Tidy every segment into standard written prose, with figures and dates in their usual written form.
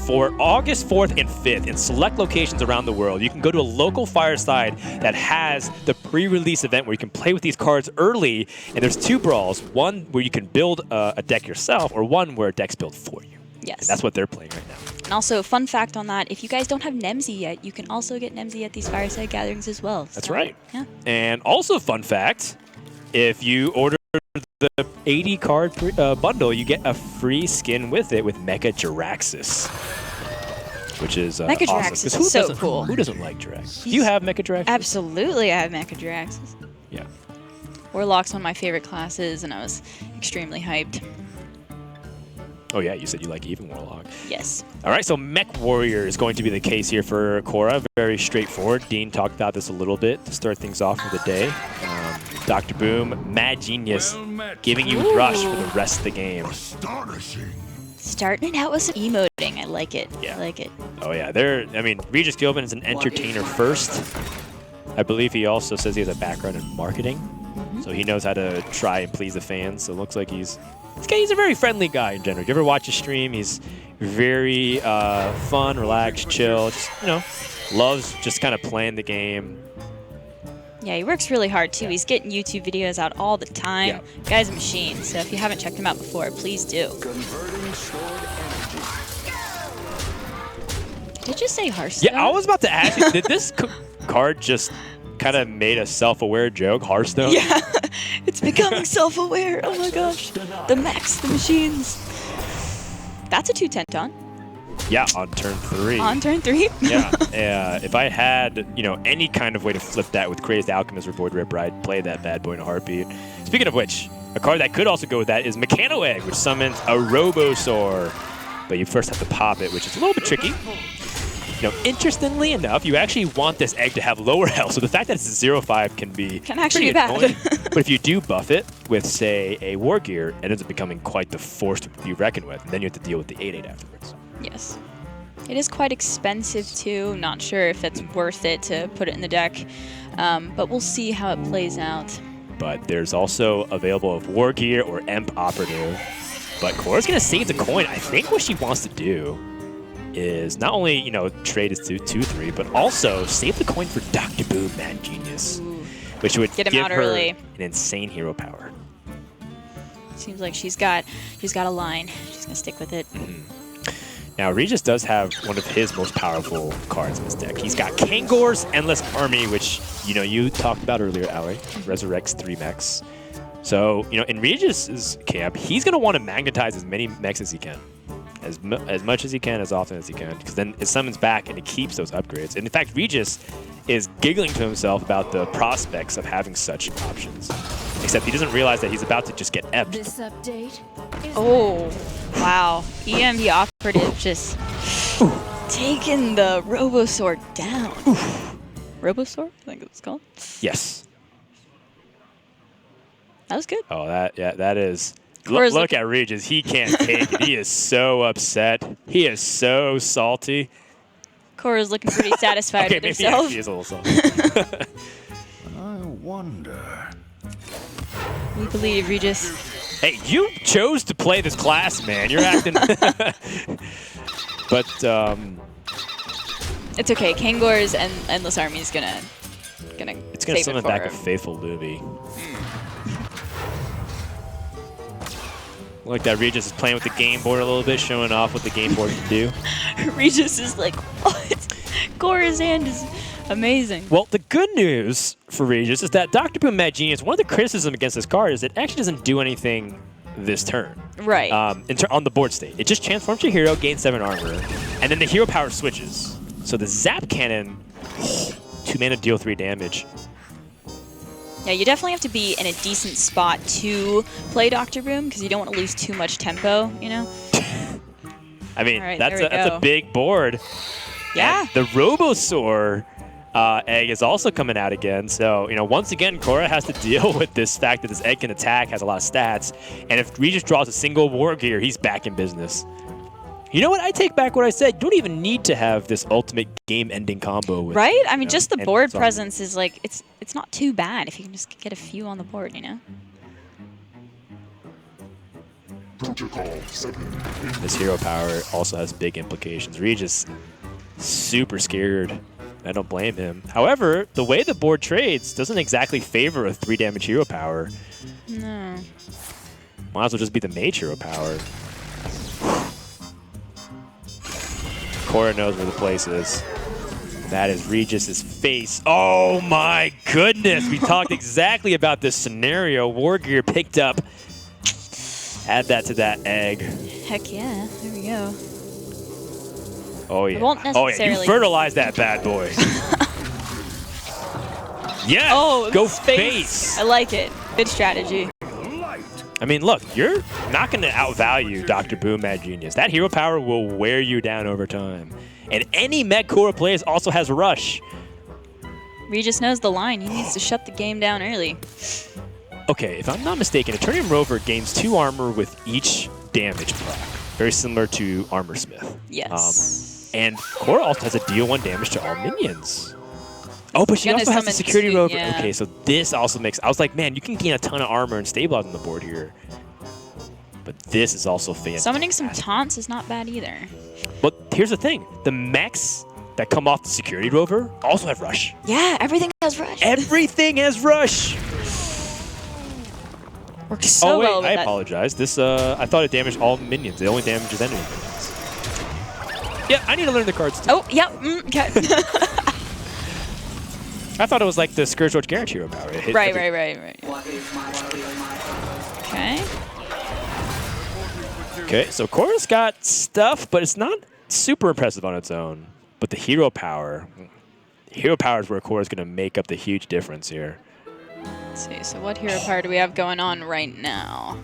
for August 4th and 5th in select locations around the world, you can go to a local fireside that has the pre-release event where you can play with these cards early. And there's 2 brawls, one where you can build a deck yourself, or one where a deck's built for you. Yes. And that's what they're playing right now. And also, fun fact on that, if you guys don't have Nemsy yet, you can also get Nemsy at these fireside gatherings as well. That's right. Yeah. And also, fun fact, if you order the 80 card bundle, you get a free skin with it with Mecha Jiraxis, which is Mecha awesome. Jiraxis is so cool. Who doesn't like Jiraxis? Do you have Mecha Jiraxis? Absolutely, I have Mecha Jiraxis. Yeah. Warlock's one of my favorite classes, and I was extremely hyped. Oh yeah, you said you like even Warlock. Yes. All right, so Mech Warrior is going to be the case here for Korra. Very straightforward. Dean talked about this a little bit to start things off for the day. Dr. Boom, Mad Genius, giving you Rush for the rest of the game. Starting it out with some emoting. I like it. Yeah. I like it. Oh yeah, Regis Gilman is an entertainer first. I believe he also says he has a background in marketing, so he knows how to try and please the fans. So it looks like he's a very friendly guy in general. You ever watch his stream? He's very fun, relaxed, chill. Just, loves just kind of playing the game. Yeah, he works really hard too. He's getting YouTube videos out all the time. Yeah. Guy's a machine. So if you haven't checked him out before, please do. Did you say Hearthstone? Yeah, I was about to ask you, did this card just kind of made a self-aware joke, Hearthstone? Yeah, it's becoming self-aware. Oh my gosh. The mechs, the machines. That's a 2-10 Yeah, on turn 3. On turn 3? Yeah. If I had, any kind of way to flip that with Crazed Alchemist or Void Ripper, I'd play that bad boy in a heartbeat. Speaking of which, a card that could also go with that is Mechano Egg, which summons a Robosaur. But you first have to pop it, which is a little bit tricky. Interestingly enough, you actually want this egg to have lower health, so the fact that it's 0-5 can actually be bad. But if you do buff it with, say, a War Gear, it ends up becoming quite the force to be reckoned with, and then you have to deal with the 8-8 afterwards. Yes. It is quite expensive, too. Not sure if it's worth it to put it in the deck, but we'll see how it plays out. But there's also available of War Gear or Emp Operative. But Korra's going to save the coin. I think what she wants to do is not only, trade it to 2-3, but also save the coin for Dr. Boom, Mad Genius, which would give her early. an insane hero power. Seems like she's got a line. She's going to stick with it. Now, Regis does have one of his most powerful cards in his deck. He's got Kangor's Endless Army, which, you talked about earlier, Ali. Resurrects 3 mechs. So, in Regis's camp, he's going to want to magnetize as many mechs as he can. As much as he can, as often as he can, because then it summons back and it keeps those upgrades. And in fact, Regis is giggling to himself about the prospects of having such options. Except he doesn't realize that he's about to just get ebbed. This update is wow. EMP Operative just taking the Robosaur down. Robosaur? I think it was called. Yes. That was good. Oh, that is... Look at Regis. He can't take it. He is so upset. He is so salty. Korra's looking pretty satisfied with himself. Okay, maybe he is a little salty. I wonder. We believe, Regis. Hey, you chose to play this class, man. You're acting... But, It's okay. Kangor's and Endless Army is gonna it's gonna summon back a faithful Luby. Like that Regis is playing with the game board a little bit, showing off what the game board can do. Regis is like, what? Korra's hand is amazing. Well, the good news for Regis is that Dr. Boom Mad Genius, one of the criticisms against this card is it actually doesn't do anything this turn. Right. On the board state. It just transforms your hero, gains 7 armor, and then the hero power switches. So the Zap Cannon, 2 mana, deal 3 damage. Yeah, you definitely have to be in a decent spot to play Dr. Boom because you don't want to lose too much tempo, I mean, right, that's a big board. Yeah. And the Robosaur egg is also coming out again. So, once again, Korra has to deal with this fact that this egg can attack, has a lot of stats. And if Regis draws a single War Gear, he's back in business. You know what? I take back what I said. You don't even need to have this ultimate game-ending combo. Right? I mean, just the board presence is like, it's not too bad if you can just get a few on the board, This hero power also has big implications. Regis super scared. I don't blame him. However, the way the board trades doesn't exactly favor a 3 damage hero power. No. Might as well just be the mage hero power. Cora knows where the place is. That is Regis's face. Oh my goodness! We talked exactly about this scenario. War Gear picked up. Add that to that egg. Heck yeah. There we go. Oh yeah. It won't Oh yeah. necessarily- You fertilize that bad boy. Yes. Oh, go face. I like it. Good strategy. I mean, look, you're not going to outvalue Dr. Boom Mad Genius. That hero power will wear you down over time. And any Mech Cora plays also has Rush. Regis knows the line. He needs to shut the game down early. Okay, if I'm not mistaken, Eternium Rover gains 2 armor with each damage proc. Very similar to Armor Smith. Yes. And Cora also has a deal 1 damage to all minions. Oh, but she Gonna also has the summon Security 2, Rover. yeah. Okay, so this also makes... I was like, man, you can gain a ton of armor and stabilize on the board here. But this is also fantastic. Summoning some taunts is not bad either. But here's the thing. The mechs that come off the Security Rover also have Rush. Yeah, everything has Rush. Everything has Rush. Works so well with I that. apologize. This, I thought it damaged all minions. It only damages enemy minions. Yeah, I need to learn the cards too. Oh, yeah. Okay. I thought it was like the Scourge Lord Guarantee hero power. It hit right. Okay. Okay, so Cora's got stuff, but it's not super impressive on its own. But the hero power is where Cora's going to make up the huge difference here. Let's see, so what hero power do we have going on right now?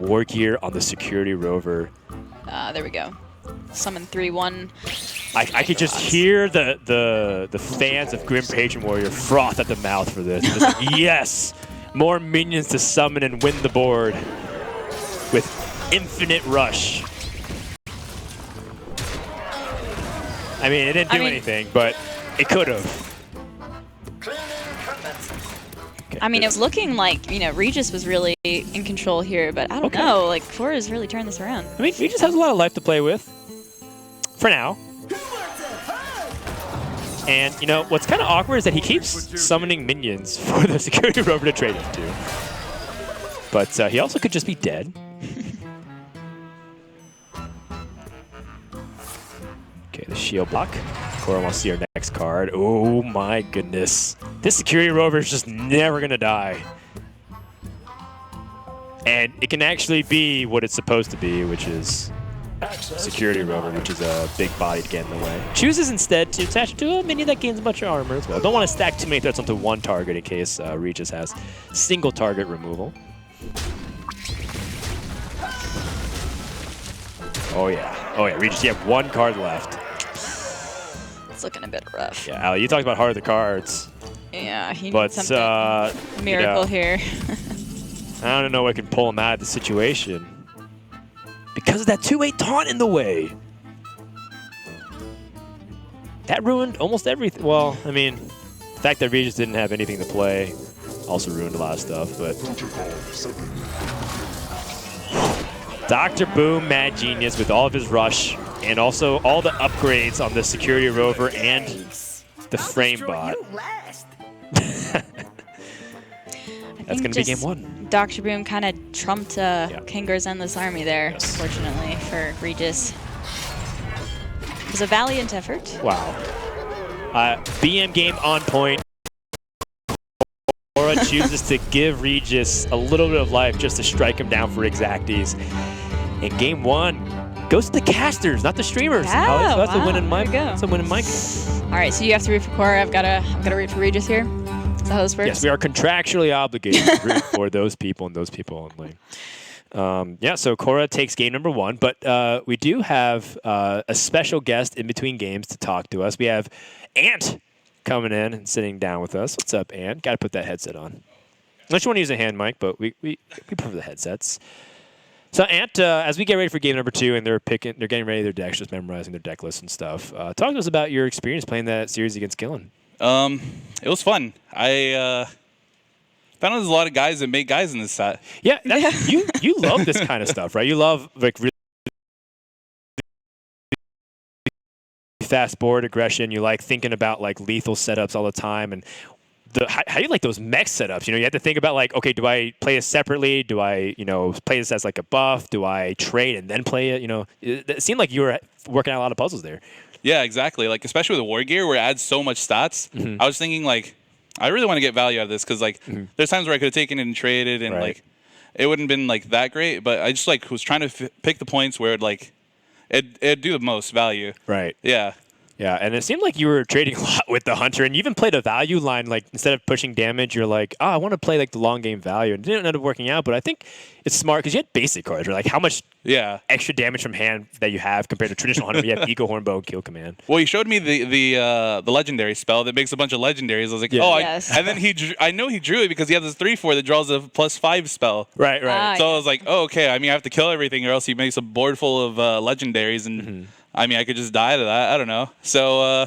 War Gear on the Security Rover. There we go. Summon 3/1. I could just hear the fans of Grim Patron Warrior froth at the mouth for this. Just like, yes! More minions to summon and win the board with infinite rush. I mean, it didn't do anything, but it could have. Okay, I mean, it was looking like, you know, Regis was really in control here, but I don't know. Like, Cora's really turned this around. I mean, he just has a lot of life to play with. For now. And, you know, what's kind of awkward is that he keeps summoning minions for the Security Rover to trade into. But he also could just be dead. Okay, the shield block. Cora wants to see our next card. Oh my goodness. This Security Rover is just never going to die. And it can actually be what it's supposed to be, which is Security Rover, which is a big body to get in the way. Chooses instead to attach it to a minion that gains a bunch of armor as well. Don't want to stack too many threats onto one target in case Regis has single target removal. Oh yeah. Oh yeah, Regis, you have 1 card left. It's looking a bit rough. Yeah, Ali, you talked about heart of the cards. Yeah, he But, needs something miracle here. I don't know what can pull him out of the situation. Because of that 2-8 taunt in the way. That ruined almost everything. Well, I mean, the fact that Regis didn't have anything to play also ruined a lot of stuff, but... Dr. Boom Mad Genius with all of his rush and also all the upgrades on the Security Rover and the Frame Bot. That's going to be game 1. Dr. Boom kind of trumped Kangor's Endless Army there, unfortunately, for Regis. It was a valiant effort. Wow. BM game on point. Cora chooses to give Regis a little bit of life just to strike him down for exacties. And game 1 goes to the casters, not the streamers. Yeah, so that's a win in my there we go. That's a win in my game. All right, so you have to root for Cora. I've got to root for Regis here. Is that how this works? Yes, we are contractually obligated to root for those people and those people only. Yeah, so Cora takes game number 1, but we do have a special guest in between games to talk to us. We have Ant coming in and sitting down with us. What's up, Ant? Got to put that headset on. Unless you want to use a hand mic, but we prefer the headsets. So Ant, as we get ready for game number 2 and they're getting ready their decks, just memorizing their deck lists and stuff. Talk to us about your experience playing that series against Gillen. It was fun. I found out there's a lot of guys that make guys in this set. Yeah, you love this kind of stuff, right? You love like really fast board aggression. You like thinking about like lethal setups all the time, and how do you like those mech setups? You know, you have to think about like, okay, do I play this separately? Do I, play this as like a buff? Do I trade and then play it? You know, it seemed like you were working out a lot of puzzles there. Yeah, exactly. Like especially with War Gear, where it adds so much stats. I was thinking like, I really want to get value out of this because like, there's times where I could have taken it and traded, and like, it wouldn't have been like that great. But I just like was trying to pick the points where it'd do the most value. Right. Yeah. Yeah, and it seemed like you were trading a lot with the Hunter, and you even played a value line. Like instead of pushing damage, you're like, I want to play like the long game value, and it didn't end up working out. But I think it's smart because you had basic cards, right? Like how much extra damage from hand that you have compared to traditional Hunter. You have Eco Hornbow and Kill Command. Well, he showed me the legendary spell that makes a bunch of legendaries. I was like, and then I know he drew it because he has this 3/4 that draws a +5 spell. Right. So I was like, oh, okay. I mean, I have to kill everything, or else he makes a board full of legendaries, and I mean, I could just die to that. I don't know. So.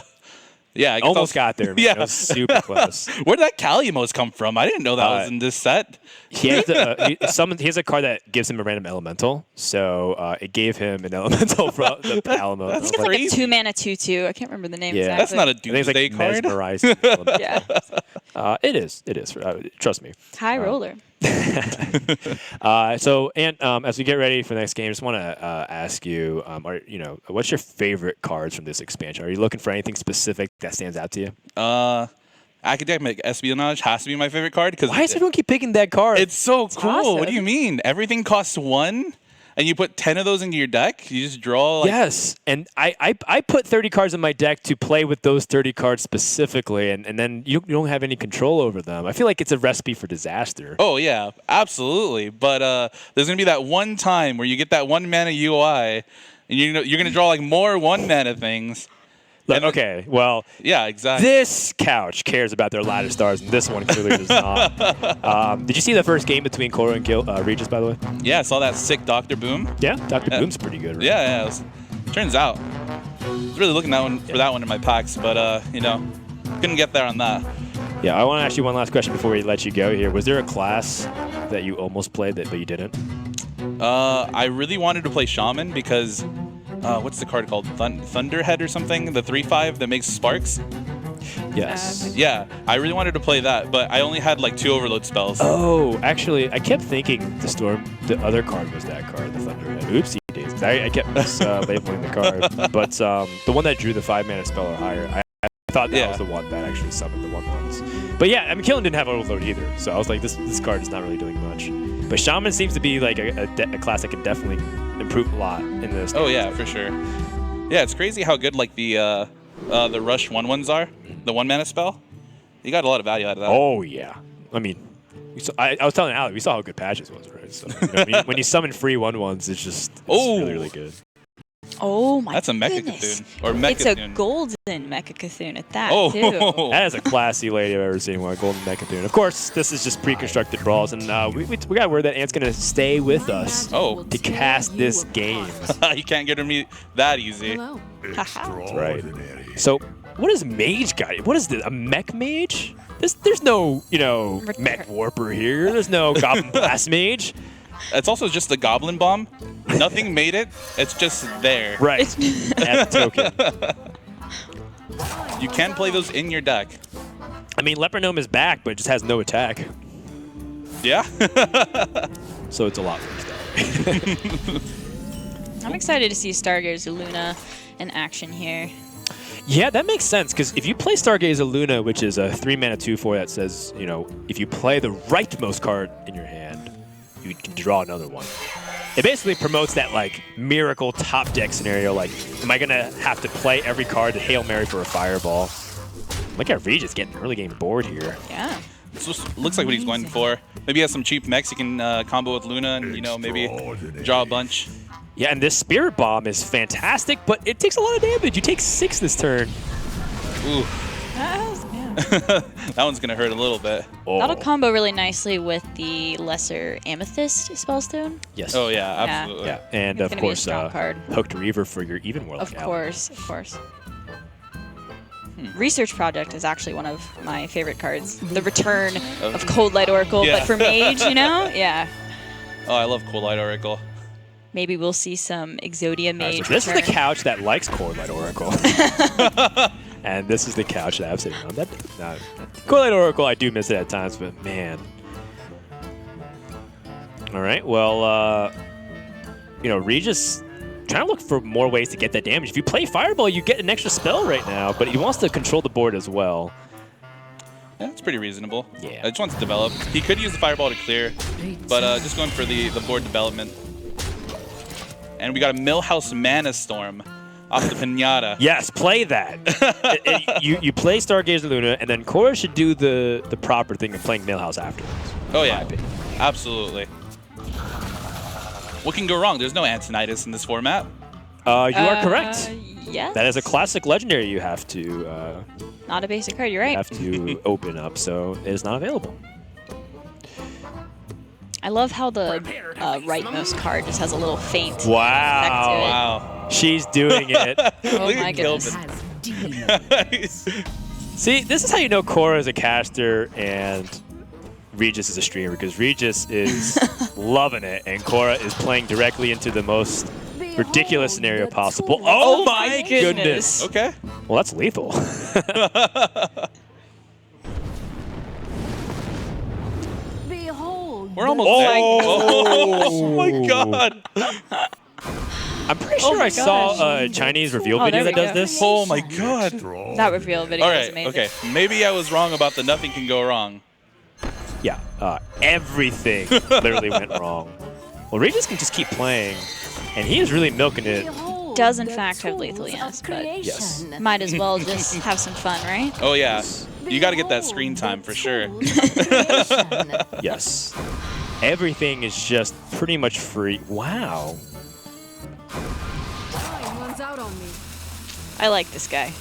Yeah, I almost got there, man. Yeah. It was super close. Where did that Calimos come from? I didn't know that was in this set. He has he has a card that gives him a random elemental, so it gave him an elemental from the Alamo. That's It's like crazy. a 2-mana 2/2. I can't remember the name exactly. That's not a I think it's Doomsday like card. mesmerizing. Yeah. It is. Trust me. High roller. As we get ready for the next game, I just want to ask you, what's your favorite cards from this expansion? Are you looking for anything specific that stands out to you? Academic Espionage has to be my favorite card because why does everyone keep picking that card? It's so cool. awesome. What do you mean? Everything costs 1, and you put 10 of those into your deck. You just draw. Like, yes, and I put 30 cards in my deck to play with those 30 cards specifically, and then you don't have any control over them. I feel like it's a recipe for disaster. Oh yeah, absolutely. But there's gonna be that one time where you get that 1 mana UI, and you're gonna draw like more 1 mana things. Okay, well, yeah, exactly. This couch cares about their ladder stars, and this one clearly does not. Did you see the first game between Koro and Regis, by the way? Yeah, I saw that sick Dr. Boom. Yeah, Dr. Boom's pretty good. Right? Yeah. Turns out, I was really looking for that one in my packs, but couldn't get there on that. Yeah, I want to ask you one last question before we let you go here. Was there a class that you almost played but you didn't? I really wanted to play Shaman because. What's the card called? Thunderhead or something? The 3/5 that makes sparks? Yes. Yeah, I really wanted to play that, but I only had like 2 overload spells. Oh, actually, I kept thinking the other card was that card, the Thunderhead. Oopsie daisies. I kept labeling the card. But the one that drew the 5-mana spell or higher, I thought that was the one that actually summoned the 1/1s. But yeah, I mean, Killen didn't have overload either, so I was like, this card is not really doing much. But Shaman seems to be like a class that can definitely improve a lot in this. Oh yeah, for sure. Yeah, it's crazy how good like the rush 1/1s are. The 1 mana spell. You got a lot of value out of that. Oh yeah. I mean, I was telling Ali, we saw how good Patches was, right? So when you summon free 1/1s, it's really, really good. Oh my That's a Mecha goodness. Cthulhu. Or Mecha It's a Cthulhu. golden Mecha Cthulhu at that, Oh. too. That is a classy lady I've ever seen. One golden Mechathune. Of course, this is just pre-constructed brawls, and we got word that Ant's gonna stay with us to cast this game. You can't get me that easy. That's right. So, what is Mage Guy? What is this? A Mech Mage? There's no Mech Warper here. There's no Goblin Blast Mage. It's also just a Goblin Bomb. Nothing made it. It's just there. Right. As a token. You can play those in your deck. I mean, Leper Gnome is back, but it just has no attack. Yeah. So it's a lot for I'm excited to see Stargazer Luna in action here. Yeah, that makes sense, because if you play Stargazer Luna, which is a 3-mana 2/4 that says, if you play the rightmost card in your hand, you can draw another one. It basically promotes that, like, miracle top deck scenario, like, am I going to have to play every card to Hail Mary for a Fireball? Look at Regis really getting bored here. Yeah. This looks like what he's going for. Maybe he has some cheap mechs he can combo with Luna and, maybe draw a bunch. Yeah, and this Spirit Bomb is fantastic, but it takes a lot of damage. You take 6 this turn. Ooh. Yeah. That one's going to hurt a little bit. Oh. That'll combo really nicely with the lesser Amethyst Spellstone. Yes. Oh, yeah, absolutely. Yeah, and It's of gonna be a course, strong card. Hooked Reaver for your Even Warlock. Of course. Research Project is actually one of my favorite cards. The return of Cold Light Oracle, but for Mage, you know? Yeah. Oh, I love Cold Light Oracle. Maybe we'll see some Exodia Mage. So this is the return. couch that likes Cold Light Oracle. And this is the couch that I'm sitting on. Cold Light Oracle, I do miss it at times, but man. All right, well, Regis trying to look for more ways to get that damage. If you play Fireball, you get an extra spell right now, but he wants to control the board as well. Yeah, it's pretty reasonable. Yeah. I just want to develop. He could use the Fireball to clear, but just going for the board development. And we got a Millhouse Mana Storm off the Pinata. Yes, play that. You play Stargazer Luna, and then Cora should do the proper thing of playing Millhouse afterwards. Oh, yeah. Absolutely. What can go wrong? There's no Antonitis in this format. You are correct. Yes. That is a classic legendary you have to Not a basic card, you're right. have to open up, so it is not available. I love how the rightmost card just has a little faint effect to it. Wow. She's doing it. Oh Look my at goodness. Gilbin. See, this is how you know Cora is a caster and Regis is a streamer, because Regis is loving it, and Cora is playing directly into the most ridiculous scenario possible. Oh my goodness. Okay. Well, that's lethal. Behold. We're almost Oh. there. Oh my god. I'm pretty sure I saw a Chinese reveal video there that we does go. this. Oh my god. That reveal video All is right. amazing. Okay. Maybe I was wrong about the nothing can go wrong. Yeah, everything literally went wrong. Well, Regis can just keep playing, and he is really milking it. Behold Does in the fact have tools lethal, of yes, but Yes. creation. might as well just have some fun, right? Oh yeah. You got to get that screen time for sure. Yes. Everything is just pretty much free. Wow. Time runs out on me. I like this guy.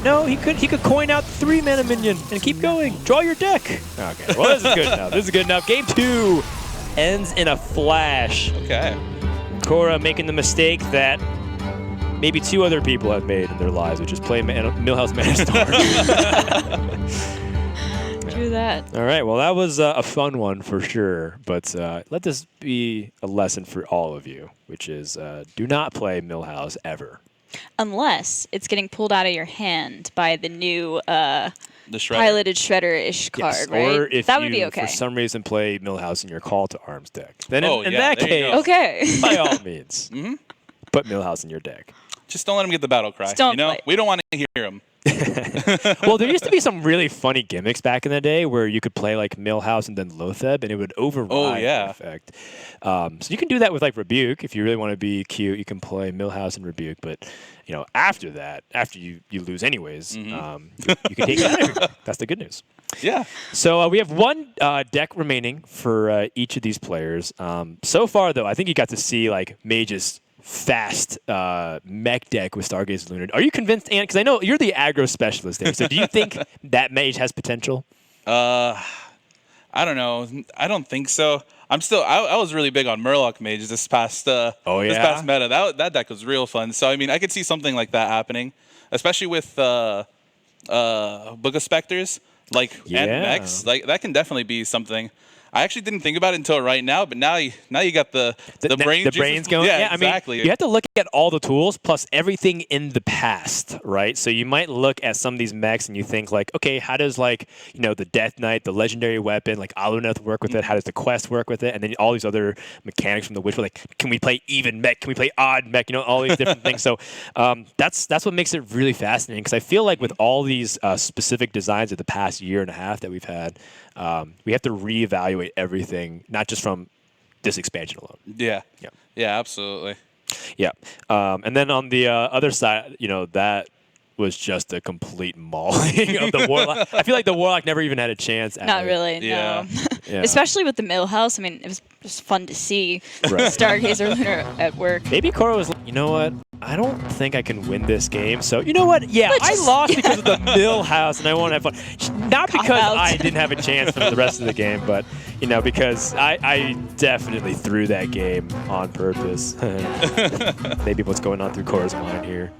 No, he could coin out the 3-mana minion and keep going. Draw your deck. Okay, well, this is good enough. This is good enough. Game 2 ends in a flash. Okay. Cora making the mistake that maybe 2 other people have made in their lives, which is play Millhouse Mana Storm. Do that. All right, well, that was a fun one for sure, but let this be a lesson for all of you, which is do not play Millhouse ever. Unless it's getting pulled out of your hand by the new The Shredder. piloted Shredder-ish card, Yes, right? or if that you, would be okay. for some reason, play Millhouse in your Call to Arms deck. Then Oh, in yeah, that there you case, go. Okay. by all means, put Millhouse in your deck. Just don't let him get the battle cry. Just don't you know, play. we don't want to hear him. Well, there used to be some really funny gimmicks back in the day where you could play like Millhouse and then Lotheb, and it would override Oh, yeah. the effect. So you can do that with like Rebuke. If you really want to be cute, you can play Millhouse and Rebuke. But after that, after you lose anyways, you can take it out of here. That's the good news. Yeah. So we have one deck remaining for each of these players. So far, though, I think you got to see like Mage's fast mech deck with Stargazer Luna. Are you convinced, Ant? Because I know you're the aggro specialist there. So do you think that Mage has potential? I don't know. I don't think so. I'm still. I was really big on Murloc Mage this past. This past meta. That deck was real fun. So I mean, I could see something like that happening, especially with Book of Specters, and mechs. Like that can definitely be something. I actually didn't think about it until right now, but now you got the brain the juices. brains going. Yeah, I mean, exactly. you have to look at all the tools plus everything in the past, right? So you might look at some of these mechs and you think like, okay, how does the Death Knight, the legendary weapon, like Aluneth work with it? How does the quest work with it? And then all these other mechanics from the Witch, like, can we play even mech? Can we play odd mech? All these different things. So that's what makes it really fascinating, because I feel like with all these specific designs of the past year and a half that we've had, we have to reevaluate everything, not just from this expansion alone. Yeah. Yeah, absolutely. Yeah. And then on the other side, that was just a complete mauling of the Warlock. I feel like the Warlock never even had a chance at Not it. really, Yeah. no. Yeah. Especially with the Millhouse. I mean, it was just fun to see Right. Stargazer Luna at work. Maybe Cora was like, you know what? I don't think I can win this game. So, you know what? Yeah, Let's I just- lost because of the Millhouse, and I want to have fun. Not because out. I didn't have a chance for the rest of the game, but, because I definitely threw that game on purpose. Maybe what's going on through Cora's mind here.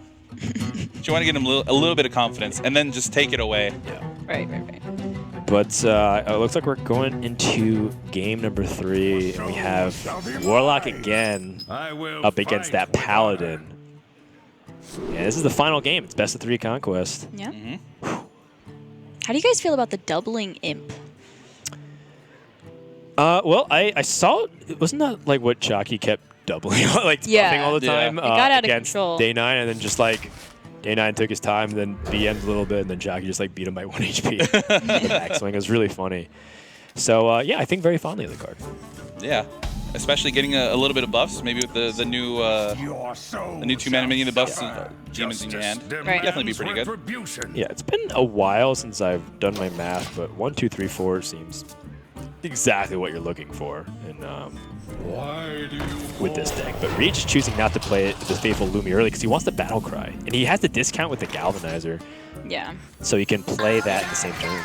But you want to get him a little bit of confidence, and then just take it away. Yeah. Right. But it looks like we're going into game number 3, and we have Warlock again up against that Paladin. Yeah, this is the final game. It's best of 3 conquest. Yeah. How do you guys feel about the doubling imp? Well, I saw it. Wasn't that like what Jockey kept doubling, like buffing all the time It got out of against control. Day 9, and then just like Day 9 took his time, and then BM'd a little bit, and then Jockey just like beat him by 1 HP. The backswing. It was really funny. So yeah, I think very fondly of the card. Yeah, especially getting a little bit of buffs, maybe with the new 2-mana minion, the buffs, demons in your hand. Right. Definitely be pretty good. Yeah, it's been a while since I've done my math, but 1, 2, 3, 4 seems exactly what you're looking for with this deck. But Reach is choosing not to play the Faithful Lumi early because he wants the Battle Cry. And he has the discount with the Galvanizer. Yeah. So he can play that in the same turn.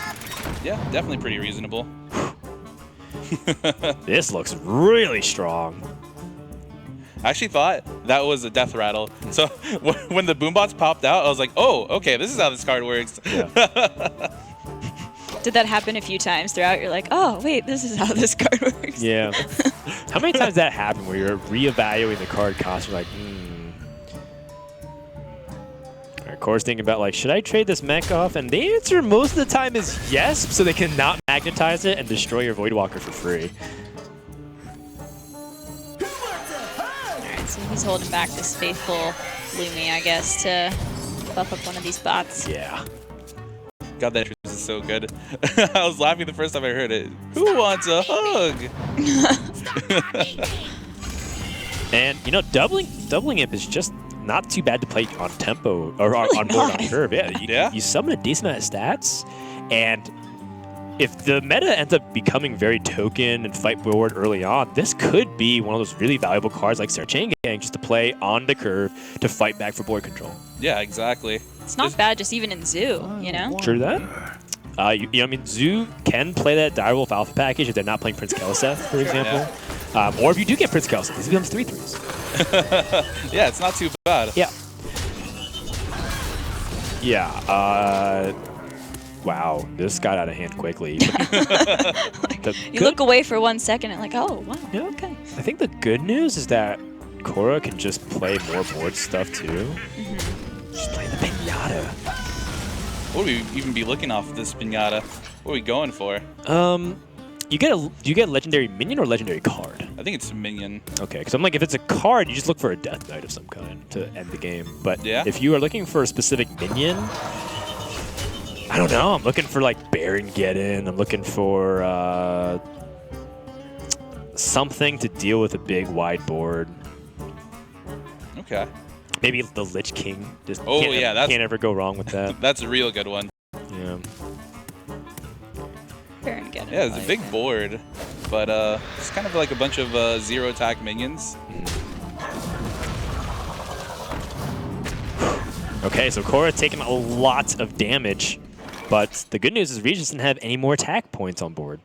Yeah, definitely pretty reasonable. This looks really strong. I actually thought that was a death rattle. So when the boombots popped out, I was like, oh, okay, this is how this card works. Yeah. Did that happen a few times throughout? You're like, oh, wait, this is how this card works. Yeah. How many times that happened where you're reevaluating the card cost? You're like, Of course, thinking about like, should I trade this mech off? And the answer most of the time is yes, so they cannot magnetize it and destroy your Voidwalker for free. Alright, so he's holding back this Faithful Lumi, I guess, to buff up one of these bots. Yeah. God, that is so good. I was laughing the first time I heard it. Who wants a hug? And you know, doubling Imp is just not too bad to play on tempo or on board on curve. Yeah, you summon a decent amount of stats, and if the meta ends up becoming very token and fight board early on, this could be one of those really valuable cards like Chain Gang just to play on the curve to fight back for board control. Yeah, exactly. It's not bad just even in Zoo, you know? True that. You know, I mean, Zoo can play that Direwolf Alpha package if they're not playing Prince Keliseth, for example. Yeah. Or if you do get Prince Keliseth, this becomes 3/3s. Yeah, it's not too bad. Yeah. Yeah. Wow, this got out of hand quickly. You look away for 1 second and like, oh, wow, yeah. okay. I think the good news is that Korra can just play more board stuff too. Just play the Pinata. What would we even be looking off of this Pinata? What are we going for? Do you get a legendary minion or legendary card? I think it's a minion. Okay, because I'm like, if it's a card, you just look for a Death Knight of some kind to end the game. But yeah, if you are looking for a specific minion, I don't know. I'm looking for like Baron Geddon. I'm looking for something to deal with a big wide board. Okay. Maybe the Lich King. Just that's can't ever go wrong with that. That's a real good one. Yeah. Baron Geddon. Yeah, it's a big board, but it's kind of like a bunch of zero attack minions. Okay, so Korra taking a lot of damage, but the good news is Regis doesn't have any more attack points on board.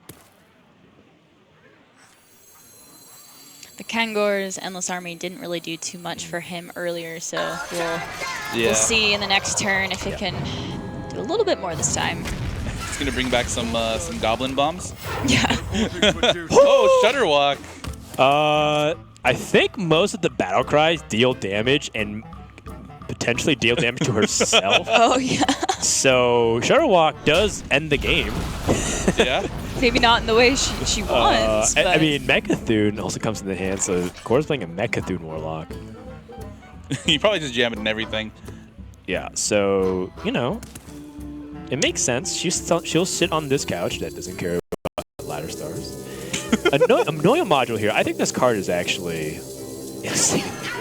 The Kangor's Endless Army didn't really do too much for him earlier, so we'll see in the next turn if it can do a little bit more this time. It's gonna bring back some goblin bombs. Yeah. Oh, Shudderwalk. I think most of the battle cries deal damage and potentially deal damage to herself. Oh yeah. So Shudderwalk does end the game. Yeah. Maybe not in the way she wants. But I mean, Mechathune also comes in the hand, so Korra's playing a Mechathune Warlock. You probably just jam it in everything. Yeah, so, you know, it makes sense. She'll sit on this couch that doesn't care about ladder stars. A Noya module here. I think this card is actually insanely good.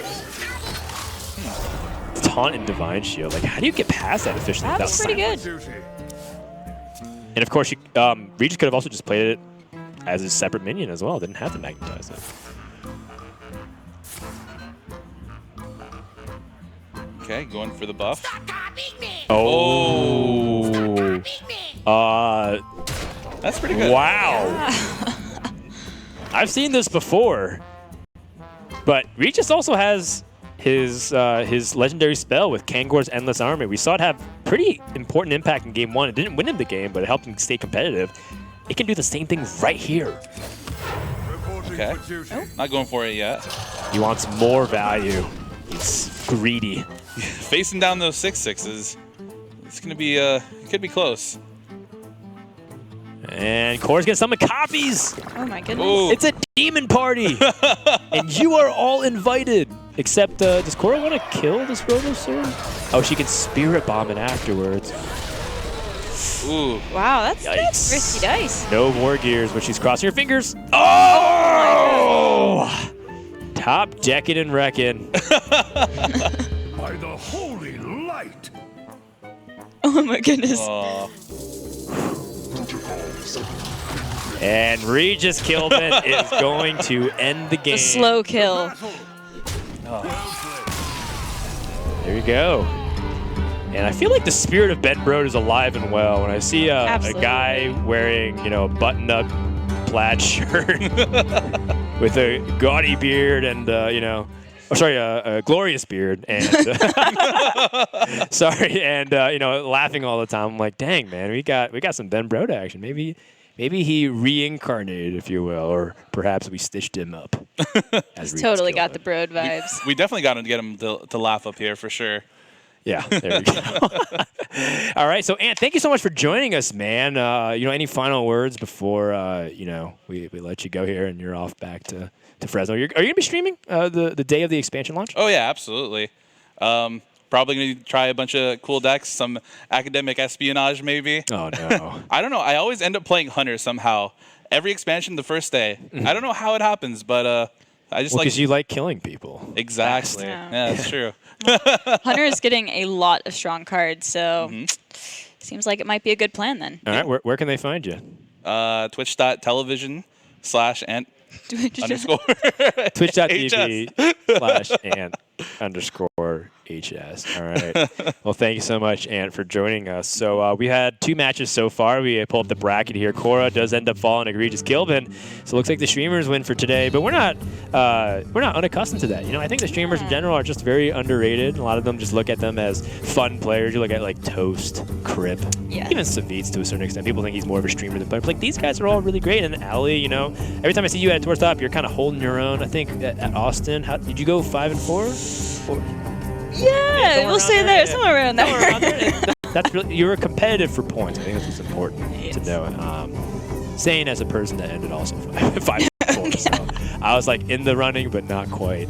Taunt and Divine Shield. Like, how do you get past that efficiently? That was pretty good. And of course, Regis could have also just played it as a separate minion as well. Didn't have to magnetize it. Okay, going for the buff. Oh. That's pretty good. Wow. I've seen this before. But Regis also has his legendary spell with Kangor's Endless Army. We saw it have pretty important impact in Game 1. It didn't win him the game, but it helped him stay competitive. It can do the same thing right here. Okay. Not going for it yet. He wants more value. He's greedy. Facing down those 6/6s. It's gonna be it could be close. And Core's gonna summon copies. Oh my goodness. Ooh. It's a demon party, and you are all invited. Except, does Cora want to kill this Robo-Sword? Oh, she can Spirit Bomb it afterwards. Ooh. Wow, that's Yikes. risky dice. No War Gears, but she's crossing her fingers. Oh! Top decking and wrecking. By the holy light. Oh my goodness. And Regis Kilvin is going to end the game. The slow kill. There you go. And I feel like the spirit of Ben Brode is alive and well. When I see a guy wearing, a buttoned-up plaid shirt with a gaudy beard and, a glorious beard and laughing all the time. I'm like, dang, man, we got some Ben Brode action. Maybe he reincarnated, if you will, or perhaps we stitched him up. Totally got the Brode vibes. We definitely got to get him to laugh up here for sure. Yeah, there we go. All right, so Ant, thank you so much for joining us, man. Any final words before we let you go here and you're off back to Fresno? Are you gonna be streaming the day of the expansion launch? Oh yeah, absolutely. Probably gonna try a bunch of cool decks, some academic espionage maybe. Oh no. I don't know. I always end up playing Hunter somehow. Every expansion the first day. I don't know how it happens, but I just because you like killing people. Exactly. Yeah. Yeah, that's true. Hunter is getting a lot of strong cards, so seems like it might be a good plan then. All right, where can they find you? Twitch.tv/Ant_. Twitch.tv/Ant_HS. All right. Well, thank you so much, Ant, for joining us. So we had 2 matches so far. We pulled up the bracket here. Cora does end up falling to Regis Kilvin. So it looks like the streamers win for today. But we're not unaccustomed to that. I think the streamers in general are just very underrated. A lot of them just look at them as fun players. You look at like Toast, Crip, even Savitz to a certain extent. People think he's more of a streamer than player. But, these guys are all really great. And Ali, every time I see you at Tour Stop, you're kind of holding your own. I think at Austin, did you go 5-4? Yeah, we'll say there, somewhere around there. That's really, you were competitive for points. I think that's what's important to know. Saying as a person that ended also 5-4, so I was like in the running, but not quite.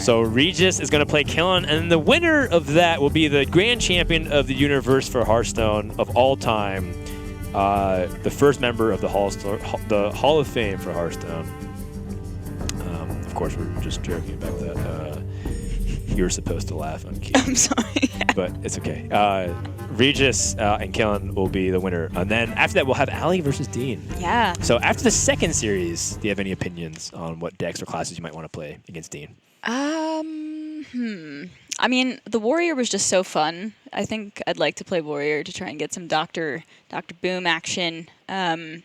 So Regis is going to play Killen, and the winner of that will be the grand champion of the universe for Hearthstone of all time, the first member of the Hall of Fame for Hearthstone. Of course, we're just joking about that. You were supposed to laugh on cue. I'm sorry. But it's okay. Regis and Killen will be the winner. And then after that, we'll have Ali versus Dean. Yeah. So after the second series, do you have any opinions on what decks or classes you might want to play against Dean? I mean, the Warrior was just so fun. I think I'd like to play Warrior to try and get some Dr. Boom action. And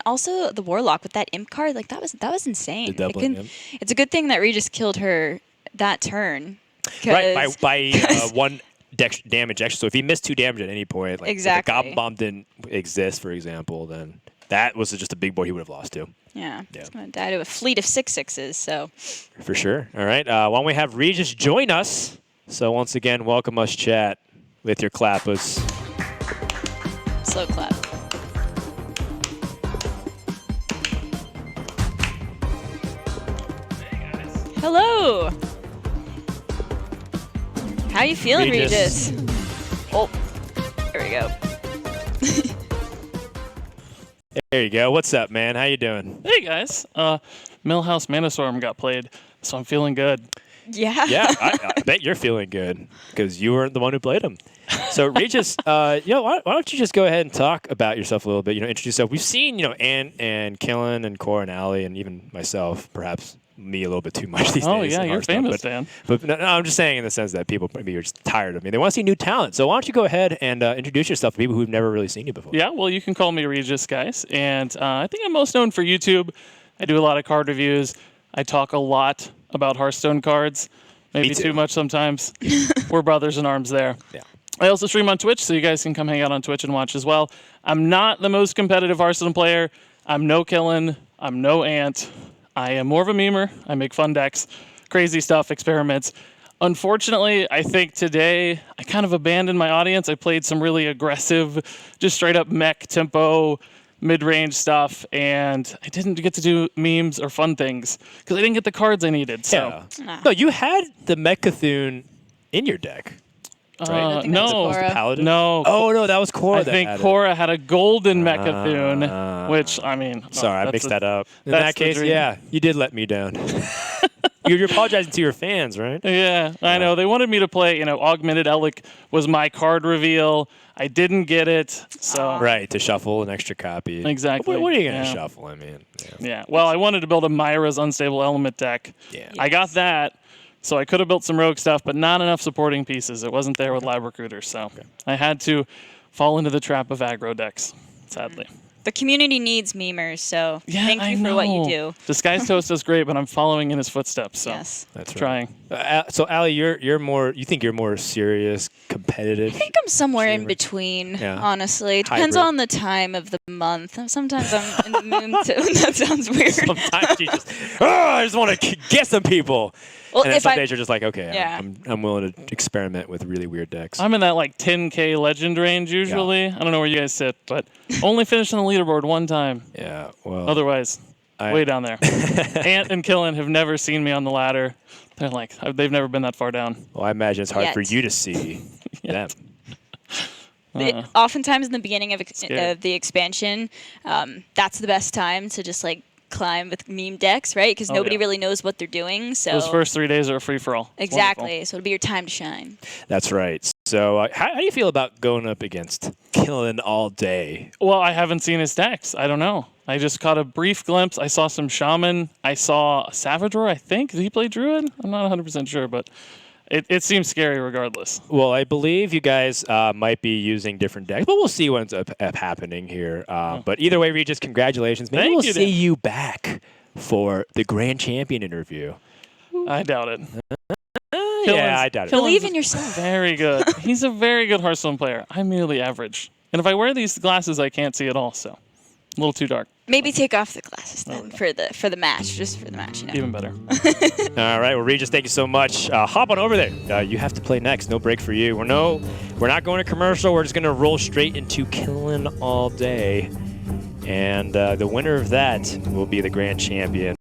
also the Warlock with that Imp card, that was insane. The doubling Imp. It's a good thing that Regis killed her that turn. Right, by 1 damage extra. So if he missed 2 damage at any point, if the Goblin Bomb didn't exist, for example, then that was just a big boy he would have lost to. Yeah. He's going to die to a fleet of 6/6s, so. For sure. All right. Why don't we have Regis join us? So once again, welcome us, chat, with your clappers. Slow clap. Hello. How you feeling, Regis? Oh, there we go. There you go. What's up, man? How you doing? Hey, guys. Millhouse Manastorm got played, so I'm feeling good. Yeah. Yeah, I bet you're feeling good because you weren't the one who played him. So, Regis, why don't you just go ahead and talk about yourself a little bit? Introduce yourself. We've seen, Ant and Killen and Cora and Ali and even myself, perhaps me a little bit too much these days. Oh, yeah, you're famous, Dan. But no, I'm just saying in the sense that people maybe are just tired of me. They want to see new talent. So why don't you go ahead and introduce yourself to people who've never really seen you before? Yeah, well, you can call me Regis, guys. And I think I'm most known for YouTube. I do a lot of card reviews. I talk a lot about Hearthstone cards. maybe too. too much sometimes. We're brothers in arms there. Yeah. I also stream on Twitch, so you guys can come hang out on Twitch and watch as well. I'm not the most competitive Hearthstone player. I'm no Killen. I'm no Ant. I am more of a memer. I make fun decks, crazy stuff, experiments. Unfortunately, I think today I kind of abandoned my audience. I played some really aggressive, just straight up mech tempo, mid-range stuff, and I didn't get to do memes or fun things because I didn't get the cards I needed. So Yeah. No, you had the Mechathune in your deck. Right? I think that was no, Cora. Paladin? no. Oh, no, that was Cora. I think Cora had a golden Mechathune, which, I mean... Sorry, I mixed that up. In that's that the case, dream. yeah, you did let me down. You're apologizing to your fans, right? Yeah, I know. They wanted me to play, Augmented Elic was my card reveal. I didn't get it, so... Right, to shuffle an extra copy. Exactly. What are you going to Yeah. shuffle? I mean, Yeah, well, I wanted to build a Myra's Unstable Element deck. Yeah. I got that, so I could have built some rogue stuff, but not enough supporting pieces. It wasn't there with Lab Recruiter, so I had to fall into the trap of aggro decks, sadly. The community needs memers, so Yeah, thank you I for what you know. do. Disguised Toast does great, but I'm following in his footsteps, so Yes. That's right. trying. So, Allie, you're more. You think you're more serious, competitive? I think I'm somewhere in between, Yeah. honestly. It depends Hybrid. on the time of the month. Sometimes I'm in the mood to. That sounds weird. Sometimes you just, I just want to get some people. Well, And then if some I- days you're just like, okay, Yeah. I'm willing to experiment with really weird decks. I'm in that like 10K legend range usually. I don't know where you guys sit, but only finished on the leaderboard one time. Yeah, well. Otherwise, way down there. Ant and Killen have never seen me on the ladder. They're like, they've never been that far down. Well, I imagine it's hard Yet. for you to see them. Oftentimes in the beginning of Scared. the expansion, that's the best time to just like climb with meme decks, right? Because nobody yeah. really knows what they're doing. So Those first 3 days are a free-for-all. It's exactly. wonderful. So it'll be your time to shine. That's right. So, how do you feel about going up against Killen all day? Well, I haven't seen his decks. I don't know. I just caught a brief glimpse. I saw some Shaman. I saw a Savage Roar, I think. Did he play Druid? I'm not 100% sure, but it seems scary regardless. Well, I believe you guys might be using different decks, but we'll see what ends up happening here. But either way, Regis, congratulations. Maybe Thank we'll you, see Dan. you back for the Grand Champion interview. I doubt it. Yeah, I doubt it. Believe in yourself. Very good. He's a very good Hearthstone player. I'm merely average. And if I wear these glasses, I can't see at all, so a little too dark. Maybe take off the glasses then for the match, just for the match. Even better. All right, well, Regis, thank you so much. Hop on over there. You have to play next. No break for you. We're not going to commercial. We're just going to roll straight into Killing all day. And the winner of that will be the Grand Champion.